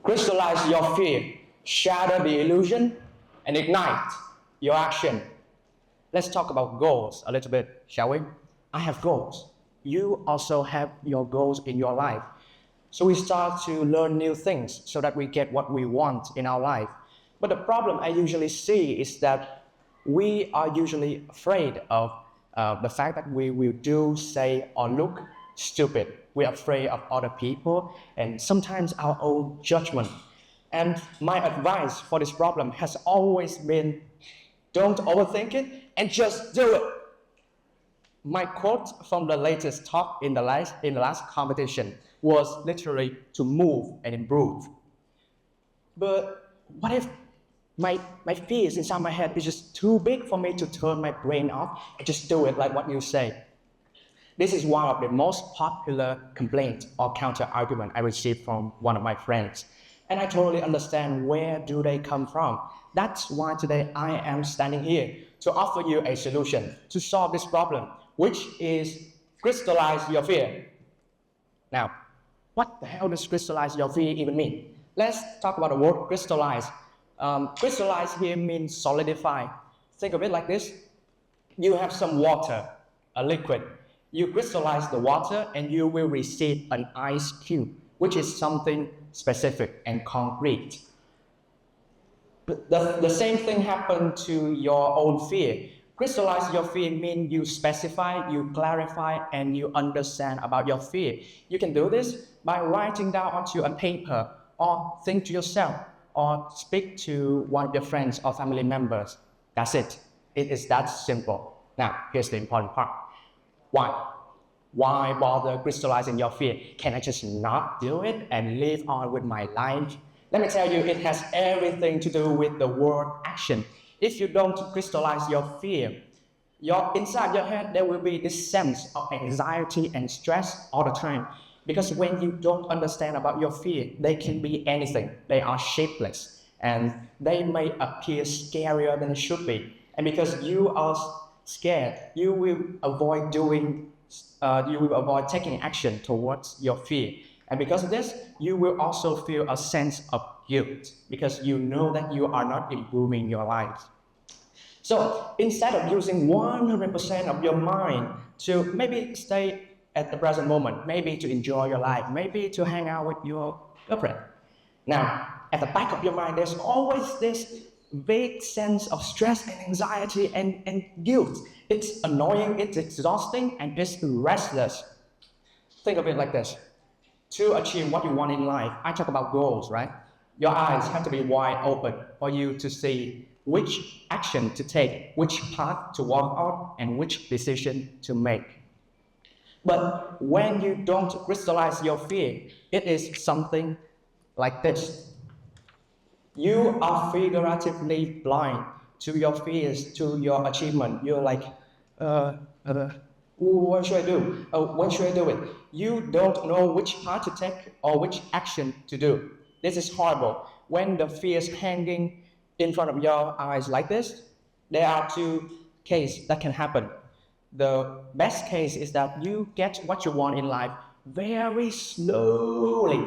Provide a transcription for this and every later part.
Crystallize your fear, shatter the illusion, and ignite your action. Let's talk about goals a little bit, shall we? I have goals. You also have your goals in your life. So we start to learn new things so that we get what we want in our life. But the problem I usually see is that we are usually afraid of the fact that we will do, say, or look stupid. We're afraid of other people and sometimes our own judgment. And my advice for this problem has always been, don't overthink it and just do it. My quote from the latest talk in the last competition was literally to move and improve. But what if my fears inside my head is just too big for me to turn my brain off and just do it like what you say? This is one of the most popular complaints or counter argument I received from one of my friends. And I totally understand where do they come from. That's why today I am standing here to offer you a solution to solve this problem, which is crystallize your fear. Now, what the hell does crystallize your fear even mean? Let's talk about the word crystallize. Crystallize here means solidify. Think of it like this. You have some water, a liquid. You crystallize the water and you will receive an ice cube, which is something specific and concrete. But the same thing happened to your own fear. Crystallize your fear means you specify, you clarify, and you understand about your fear. You can do this by writing down onto a paper, or think to yourself, or speak to one of your friends or family members. That's it. It is that simple. Now, here's the important part. Why? Why bother crystallizing your fear? Can I just not do it and live on with my life? Let me tell you, it has everything to do with the word action. If you don't crystallize your fear, inside your head there will be this sense of anxiety and stress all the time. Because when you don't understand about your fear, they can be anything. They are shapeless and they may appear scarier than it should be. And because you are scared, you will avoid taking action towards your fear. And because of this, you will also feel a sense of guilt because you know that you are not improving your life. So instead of using 100% of your mind to maybe stay at the present moment, maybe to enjoy your life, maybe to hang out with your girlfriend. Now, at the back of your mind, there's always this vague sense of stress and anxiety and guilt. It's annoying, it's exhausting, and it's restless. Think of it like this. To achieve what you want in life, I talk about goals, right? Your eyes have to be wide open for you to see which action to take, which path to walk on, and which decision to make. But when you don't crystallize your fear, it is something like this. You are figuratively blind to your fears, to your achievement. You're like, what should I do? When should I do it? You don't know which path to take or which action to do. This is horrible. When the fear is hanging in front of your eyes like this, there are two cases that can happen. The best case is that you get what you want in life very slowly.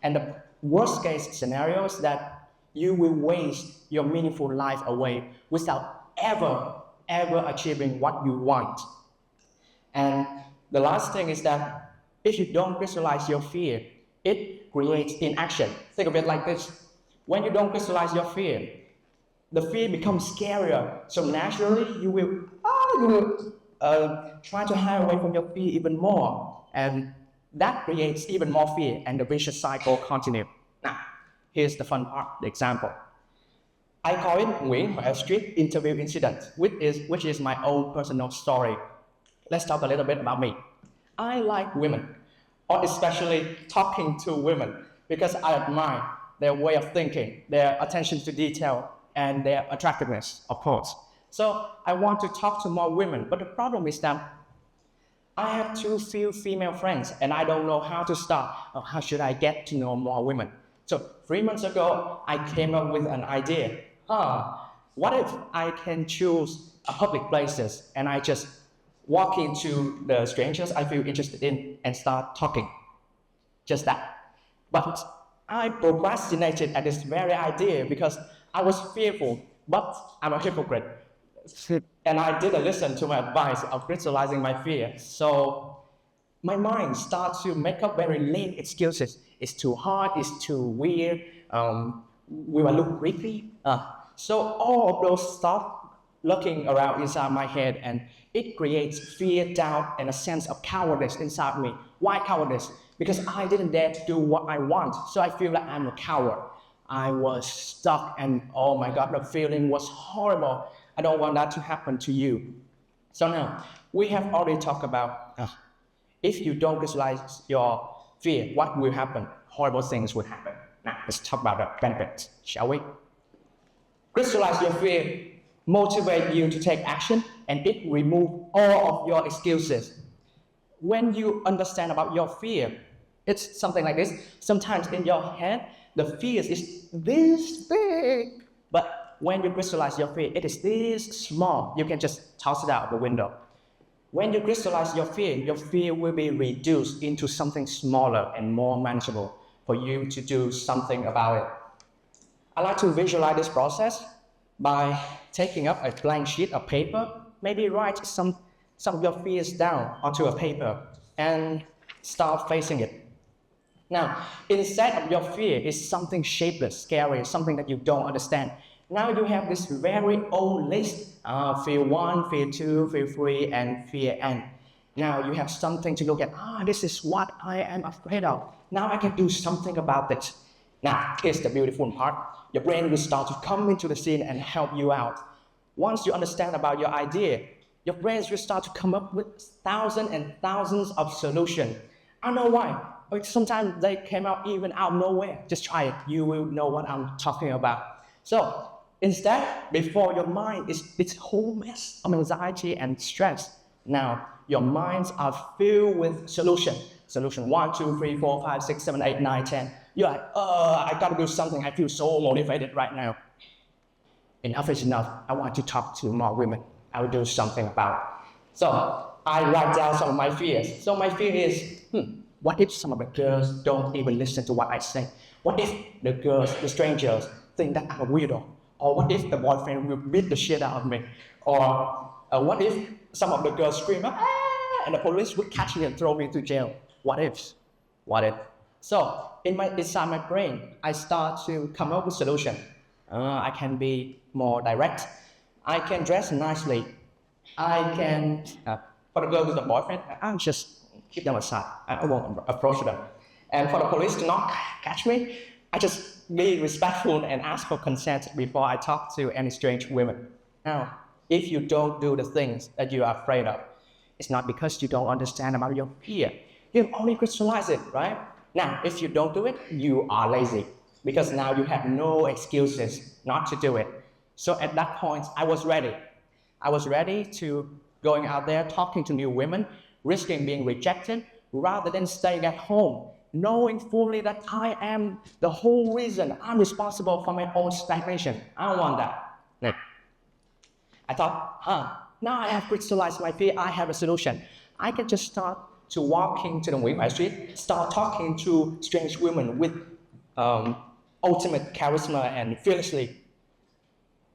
And the worst case scenario is that you will waste your meaningful life away without ever achieving what you want. And the last thing is that if you don't crystallize your fear, it creates inaction. Think of it like this. When you don't crystallize your fear, the fear becomes scarier. So naturally, you will try to hide away from your fear even more. And that creates even more fear, and the vicious cycle continues. Now, here's the fun part, the example. I call it Nguyen Hue Street interview incident, which is my own personal story. Let's talk a little bit about me. I like women, or especially talking to women, because I admire their way of thinking, their attention to detail, and their attractiveness, of course. So I want to talk to more women, but the problem is that I have too few female friends, and I don't know how to start, or how should I get to know more women. So 3 months ago, I came up with an idea. What if I can choose public places and I just walk into the strangers I feel interested in and start talking? Just that. But I procrastinated at this very idea because I was fearful, but I'm a hypocrite. And I didn't listen to my advice of crystallizing my fear. So my mind starts to make up very lame excuses. It's too hard, it's too weird, we will look creepy. So all of those stuff looking around inside my head, and it creates fear, doubt, and a sense of cowardice inside me. Why cowardice? Because I didn't dare to do what I want, so I feel like I'm a coward. I was stuck, and oh my God, the feeling was horrible. I don't want that to happen to you. So now, we have already talked about if you don't visualize your fear, what will happen? Horrible things will happen. Now, let's talk about the benefits, shall we? Crystallize your fear, motivate you to take action, and it remove all of your excuses. When you understand about your fear, it's something like this. Sometimes in your head, the fear is this big, but when you crystallize your fear, it is this small. You can just toss it out the window. When you crystallize your fear will be reduced into something smaller and more manageable for you to do something about it. I like to visualize this process by taking up a blank sheet of paper, maybe write some of your fears down onto a paper and start facing it. Now, instead of your fear is something shapeless, scary, something that you don't understand. Now you have this very old list, fear 1, fear 2, fear 3, and fear n. Now you have something to look at. This is what I am afraid of. Now I can do something about it. Now, here's the beautiful part. Your brain will start to come into the scene and help you out. Once you understand about your idea, your brain will start to come up with thousands and thousands of solutions. I don't know why. Sometimes they came out even out of nowhere. Just try it. You will know what I'm talking about. So instead, before your mind is this whole mess of anxiety and stress, now your minds are filled with solutions. Solution 1, 2, 3, 4, 5, 6, 7, 8, 9, 10. You're like, I gotta do something. I feel so motivated right now. Enough is enough. I want to talk to more women. I will do something about it. So I write down some of my fears. So my fear is, what if some of the girls don't even listen to what I say? What if the girls, the strangers, think that I'm a weirdo? Or what if the boyfriend will beat the shit out of me? Or what if some of the girls scream up, and the police would catch me and throw me to jail? What if? What if? So inside my brain, I start to come up with solution. I can be more direct. I can dress nicely. I can, for the girl with the boyfriend, I'll just keep them aside. I won't approach them. And for the police to not catch me, I just be respectful and ask for consent before I talk to any strange women. Now, if you don't do the things that you are afraid of, it's not because you don't understand about your fear. You've only crystallized it, right? Now, if you don't do it, you are lazy, because now you have no excuses not to do it. So at that point, I was ready. I was ready to going out there, talking to new women, risking being rejected, rather than staying at home, knowing fully that I am the whole reason. I'm responsible for my own stagnation. I don't want that. No. I thought, now I have crystallized my fear, I have a solution. I can just start to walking to the Nguyen Hue Street, start talking to strange women with ultimate charisma and fearlessly.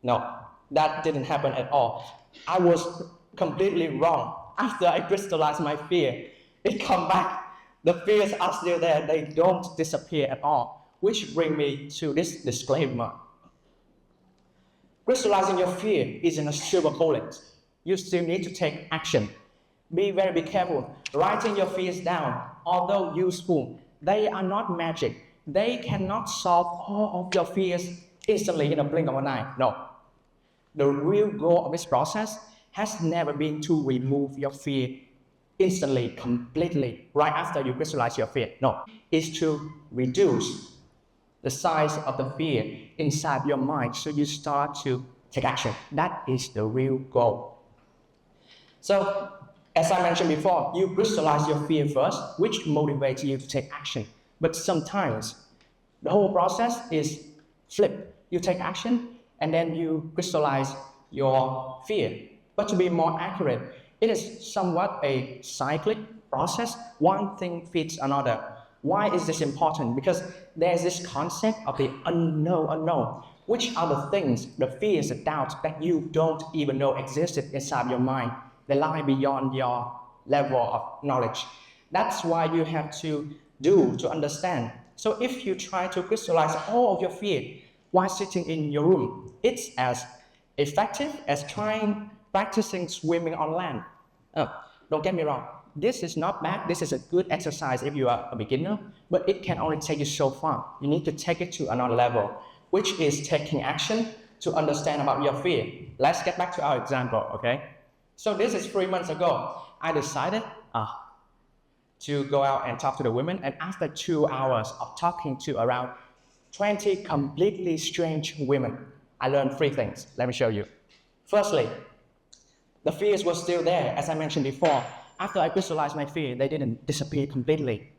No, that didn't happen at all. I was completely wrong. After I crystallized my fear, it come back. The fears are still there, they don't disappear at all, which bring me to this disclaimer. Crystallizing your fear isn't a silver bullet. You still need to take action. Be very careful. Writing your fears down, although useful, they are not magic. They cannot solve all of your fears instantly in a blink of an eye. No. The real goal of this process has never been to remove your fear instantly, completely, right after you crystallize your fear. No. It's to reduce the size of the fear inside your mind so you start to take action. That is the real goal. So, as I mentioned before, you crystallize your fear first, which motivates you to take action. But sometimes, the whole process is flip. You take action, and then you crystallize your fear. But to be more accurate, it is somewhat a cyclic process. One thing feeds another. Why is this important? Because there's this concept of the unknown, which are the things, the fears, the doubts that you don't even know existed inside your mind. They lie beyond your level of knowledge. That's why you have to do to understand. So if you try to crystallize all of your fear while sitting in your room, it's as effective as practicing swimming on land. Don't get me wrong, this is not bad. This is a good exercise if you are a beginner, but it can only take you so far. You need to take it to another level, which is taking action to understand about your fear. Let's get back to our example, okay? So this is 3 months ago. I decided to go out and talk to the women, and after 2 hours of talking to around 20 completely strange women, I learned 3 things. Let me show you. Firstly, the fears were still there, as I mentioned before. After I crystallized my fear, they didn't disappear completely.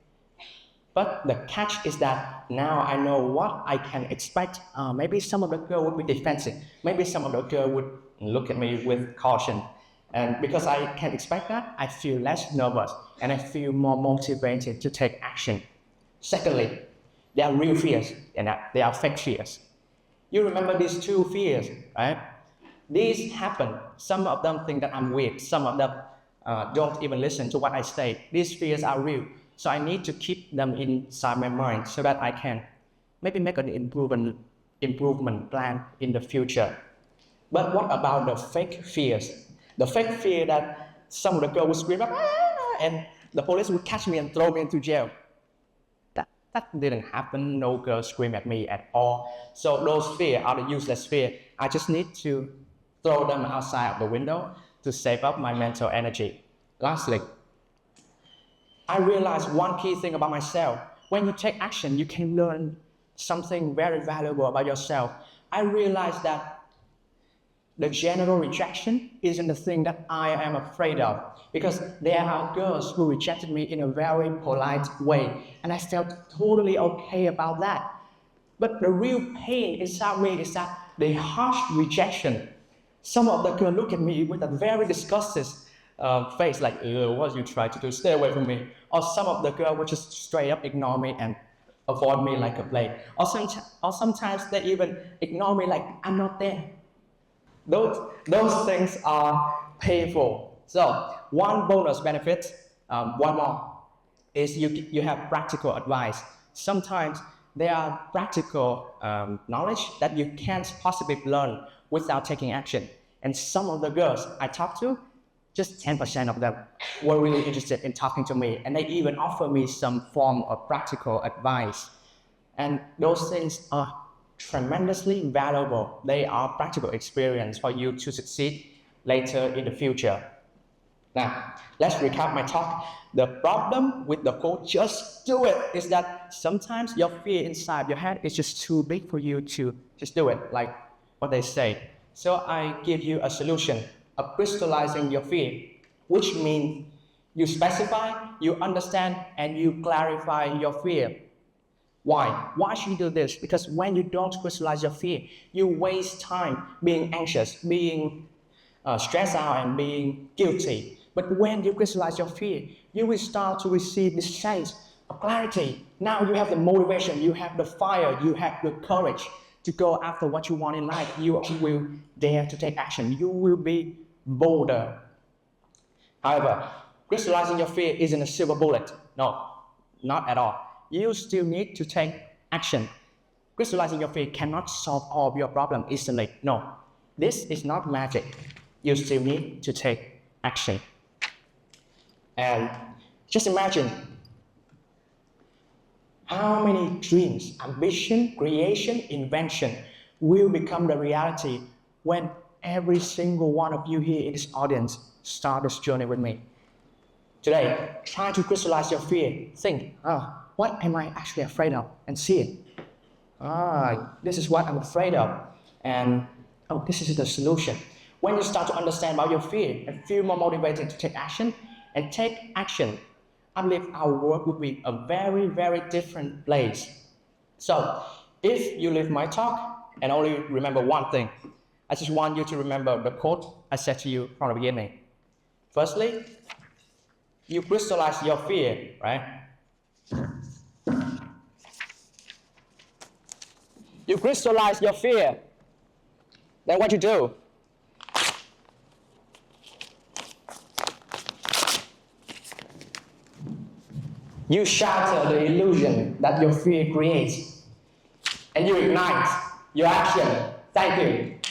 But the catch is that now I know what I can expect. Maybe some of the girl would be defensive. Maybe some of the girl would look at me with caution. And because I can expect that, I feel less nervous and I feel more motivated to take action. Secondly, there are real fears and they are fake fears. You remember these 2 fears, right? These happen. Some of them think that I'm weird. Some of them don't even listen to what I say. These fears are real. So I need to keep them inside my mind so that I can maybe make an improvement plan in the future. But what about the fake fears? The fake fear that some of the girls would scream up, and the police would catch me and throw me into jail. That didn't happen. No girl screamed at me at all. So those fears are the useless fear. I just need to throw them outside of the window to save up my mental energy. Lastly, I realized one key thing about myself. When you take action, you can learn something very valuable about yourself. I realized that the general rejection isn't the thing that I am afraid of, because there are girls who rejected me in a very polite way, and I felt totally okay about that. But the real pain inside me is that the harsh rejection. Some of the girls look at me with a very disgusted face, like, what you try to do, stay away from me. Or some of the girls would just straight up ignore me and avoid me like a plague. Or sometimes they even ignore me like I'm not there. Those things are painful. So one bonus benefit, one more, is you have practical advice. Sometimes there are practical knowledge that you can't possibly learn without taking action. And some of the girls I talked to, just 10% of them were really interested in talking to me, and they even offer me some form of practical advice. And those things are tremendously valuable. They are practical experience for you to succeed later in the future. Now, let's recap my talk. The problem with the quote, just do it, is that sometimes your fear inside your head is just too big for you to just do it, like what they say. So I give you a solution of crystallizing your fear, which means you specify, you understand, and you clarify your fear. Why? Why should you do this? Because when you don't crystallize your fear, you waste time being anxious, being stressed out, and being guilty. But when you crystallize your fear, you will start to receive this sense of clarity. Now you have the motivation, you have the fire, you have the courage to go after what you want in life. You will dare to take action. You will be bolder. However, crystallizing your fear isn't a silver bullet. No, not at all. You still need to take action. Crystallizing your fear cannot solve all of your problems instantly. No, this is not magic. You still need to take action. And just imagine how many dreams, ambition, creation, invention will become the reality when every single one of you here in this audience start this journey with me. Today, try to crystallize your fear. Think, what am I actually afraid of? And see it. This is what I'm afraid of. And this is the solution. When you start to understand about your fear and feel more motivated to take action, I believe our world will be a very, very different place. So, if you leave my talk and only remember one thing, I just want you to remember the quote I said to you from the beginning. Firstly, you crystallize your fear, right? You crystallize your fear. Then what you do? You shatter the illusion that your fear creates. And you ignite your action. Thank you.